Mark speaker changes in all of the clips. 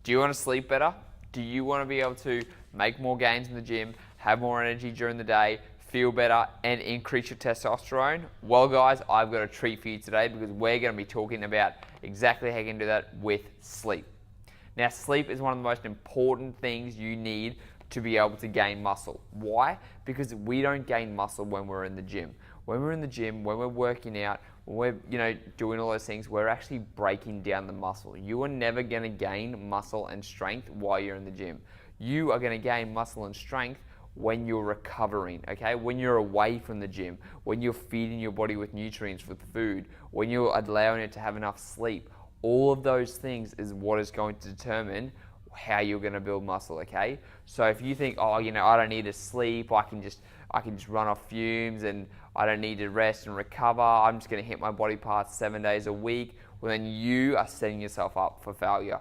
Speaker 1: Do you want to sleep better? Do you want to be able to make more gains in the gym, have more energy during the day, feel better, and increase your testosterone? Well, guys, I've got a treat for you today because we're going to be talking about exactly how you can do that with sleep. Now, sleep is one of the most important things you need to be able to gain muscle. Why? Because we don't gain muscle when we're in the gym. When we're in the gym, when we're working out, when we're doing all those things, we're actually breaking down the muscle. You are never going to gain muscle and strength while you're in the gym. You are going to gain muscle and strength when you're recovering, okay? When you're away from the gym, when you're feeding your body with nutrients, with food, when you're allowing it to have enough sleep. All of those things is what is going to determine how you're going to build muscle, okay? So if you think, oh, I don't need to sleep, I can just run off fumes and I don't need to rest and recover, I'm just going to hit my body parts 7 days a week, well then you are setting yourself up for failure.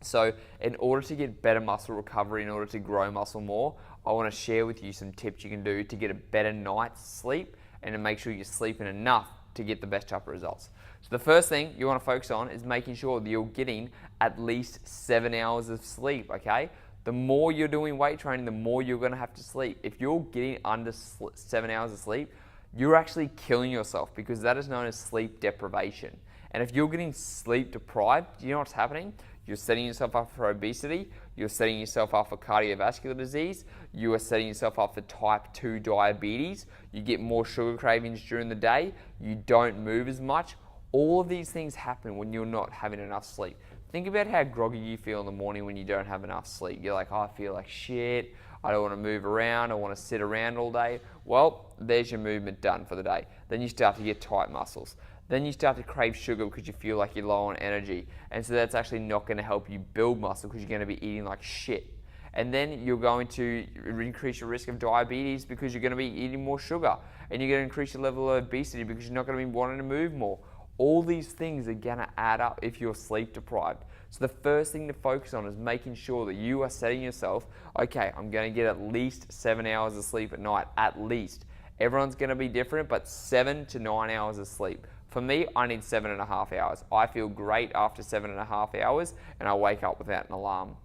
Speaker 1: So in order to get better muscle recovery, in order to grow muscle more, I want to share with you some tips you can do to get a better night's sleep and to make sure you're sleeping enough to get the best type of results. So the first thing you want to focus on is making sure that you're getting at least 7 hours of sleep, okay? The more you're doing weight training, the more you're going to have to sleep. If you're getting under 7 hours of sleep, you're actually killing yourself because that is known as sleep deprivation. And if you're getting sleep deprived, do you know what's happening? You're setting yourself up for obesity, you're setting yourself up for cardiovascular disease, you are setting yourself up for type 2 diabetes, you get more sugar cravings during the day, you don't move as much. All of these things happen when you're not having enough sleep. Think about how groggy you feel in the morning when you don't have enough sleep. You're like, oh, I feel like shit, I don't want to move around, I want to sit around all day. Well, there's your movement done for the day. Then you start to get tight muscles. Then you start to crave sugar because you feel like you're low on energy. And so that's actually not going to help you build muscle because you're going to be eating like shit. And then you're going to increase your risk of diabetes because you're going to be eating more sugar. And you're going to increase your level of obesity because you're not going to be wanting to move more. All these things are going to add up if you're sleep deprived. So the first thing to focus on is making sure that you are setting yourself, okay, I'm going to get at least 7 hours of sleep at night, at least. Everyone's going to be different, but 7 to 9 hours of sleep. For me, I need 7.5 hours. I feel great after 7.5 hours and I wake up without an alarm.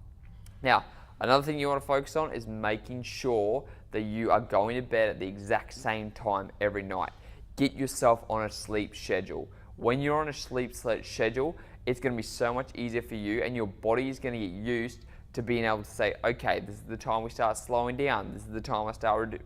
Speaker 1: Now, another thing you want to focus on is making sure that you are going to bed at the exact same time every night. Get yourself on a sleep schedule. When you're on a sleep schedule, it's going to be so much easier for you and your body is going to get used to being able to say, okay, this is the time we start slowing down. This is the time I start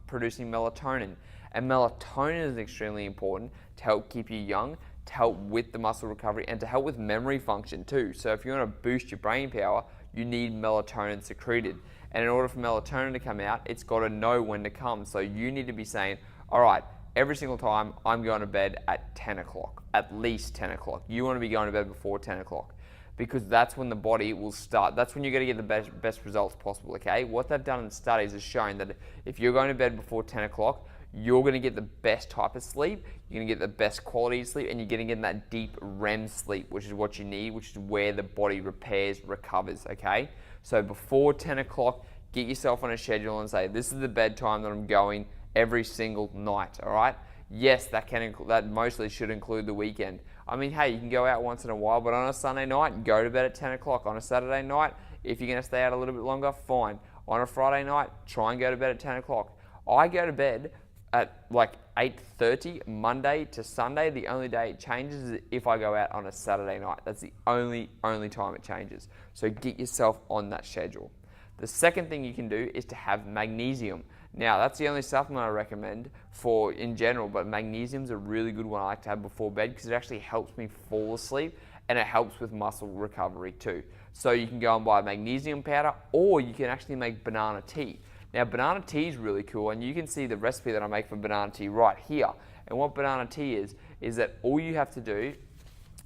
Speaker 1: producing melatonin. And melatonin is extremely important to help keep you young, to help with the muscle recovery, and to help with memory function too. So if you want to boost your brain power, you need melatonin secreted. And in order for melatonin to come out, it's got to know when to come. So you need to be saying, all right, every single time I'm going to bed at 10 o'clock, at least 10 o'clock. You want to be going to bed before 10 o'clock because that's when the body will start. That's when you're going to get the best results possible, okay? What they've done in studies has shown that if you're going to bed before 10 o'clock, you're going to get the best type of sleep, you're going to get the best quality of sleep, and you're going to get that deep REM sleep, which is what you need, which is where the body repairs, recovers, okay? So before 10 o'clock, get yourself on a schedule and say, this is the bedtime that I'm going every single night, all right? Yes, that mostly should include the weekend. I mean, hey, you can go out once in a while, but on a Sunday night, go to bed at 10 o'clock. On a Saturday night, if you're going to stay out a little bit longer, fine. On a Friday night, try and go to bed at 10 o'clock. I go to bed at like 8:30 Monday to Sunday. The only day it changes is if I go out on a Saturday night. That's the only time it changes. So get yourself on that schedule. The second thing you can do is to have magnesium. Now, that's the only supplement I recommend for in general, but magnesium's a really good one I like to have before bed because it actually helps me fall asleep and it helps with muscle recovery too. So you can go and buy magnesium powder or you can actually make banana tea. Now, banana tea is really cool and you can see the recipe that I make for banana tea right here. And what banana tea is that all you have to do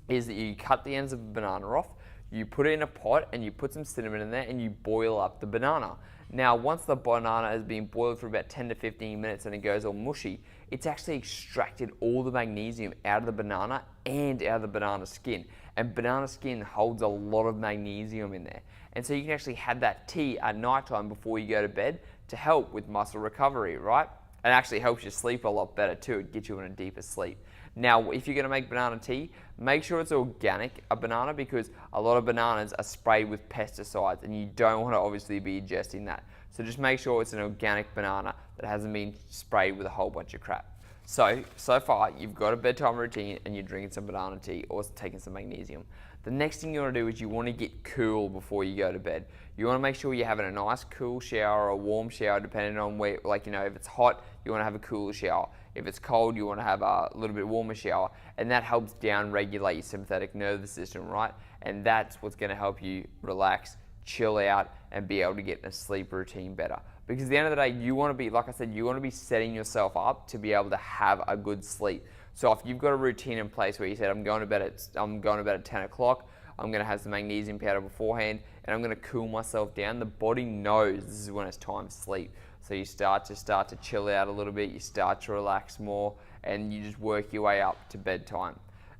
Speaker 1: is that you cut the ends of the banana off, you put it in a pot and you put some cinnamon in there and you boil up the banana. Now, once the banana has been boiled for about 10 to 15 minutes and it goes all mushy, it's actually extracted all the magnesium out of the banana and out of the banana skin. And banana skin holds a lot of magnesium in there. And so you can actually have that tea at nighttime before you go to bed to help with muscle recovery, right? and actually helps you sleep a lot better too. It gets you in a deeper sleep. Now, if you're going to make banana tea, make sure it's organic, a banana, because a lot of bananas are sprayed with pesticides and you don't want to obviously be ingesting that. So just make sure it's an organic banana that hasn't been sprayed with a whole bunch of crap. So far, you've got a bedtime routine and you're drinking some banana tea or taking some magnesium. The next thing you want to do is you want to get cool before you go to bed. You want to make sure you're having a nice cool shower or a warm shower, depending on where, like, if it's hot, you want to have a cooler shower. If it's cold, you want to have a little bit warmer shower, and that helps down regulate your sympathetic nervous system, right? And that's what's going to help you relax, chill out, and be able to get a sleep routine better. Because at the end of the day, you want to be, like I said, you want to be setting yourself up to be able to have a good sleep. So if you've got a routine in place where you said, I'm going to bed at 10 o'clock, I'm going to have some magnesium powder beforehand, and I'm going to cool myself down, the body knows this is when it's time to sleep. So you start to chill out a little bit, you start to relax more, and you just work your way up to bedtime.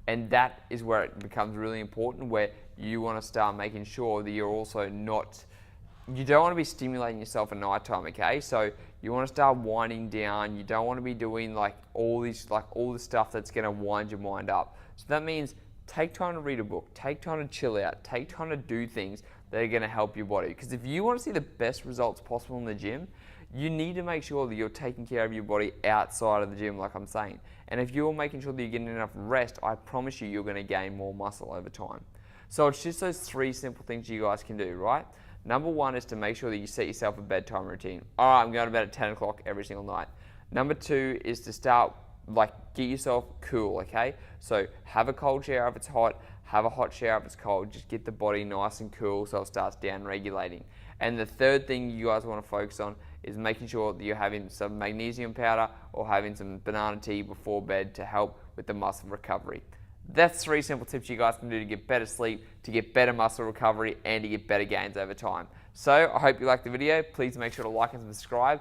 Speaker 1: And that is where it becomes really important, where you want to start making sure that you're also not, you don't want to be stimulating yourself at night time, okay? So you want to start winding down. You don't want to be doing all the stuff that's going to wind your mind up. So that means take time to read a book, take time to chill out, take time to do things that are going to help your body. Because if you want to see the best results possible in the gym, you need to make sure that you're taking care of your body outside of the gym, like I'm saying. And if you're making sure that you're getting enough rest, I promise you're going to gain more muscle over time. So it's just those 3 simple things you guys can do, right? Number 1 is to make sure that you set yourself a bedtime routine. All right, I'm going to bed at 10 o'clock every single night. Number 2 is to start, get yourself cool, okay? So have a cold shower if it's hot, have a hot shower if it's cold. Just get the body nice and cool so it starts down regulating. And the third thing you guys want to focus on is making sure that you're having some magnesium powder or having some banana tea before bed to help with the muscle recovery. That's 3 simple tips you guys can do to get better sleep, to get better muscle recovery, and to get better gains over time. So I hope you liked the video. Please make sure to like and subscribe.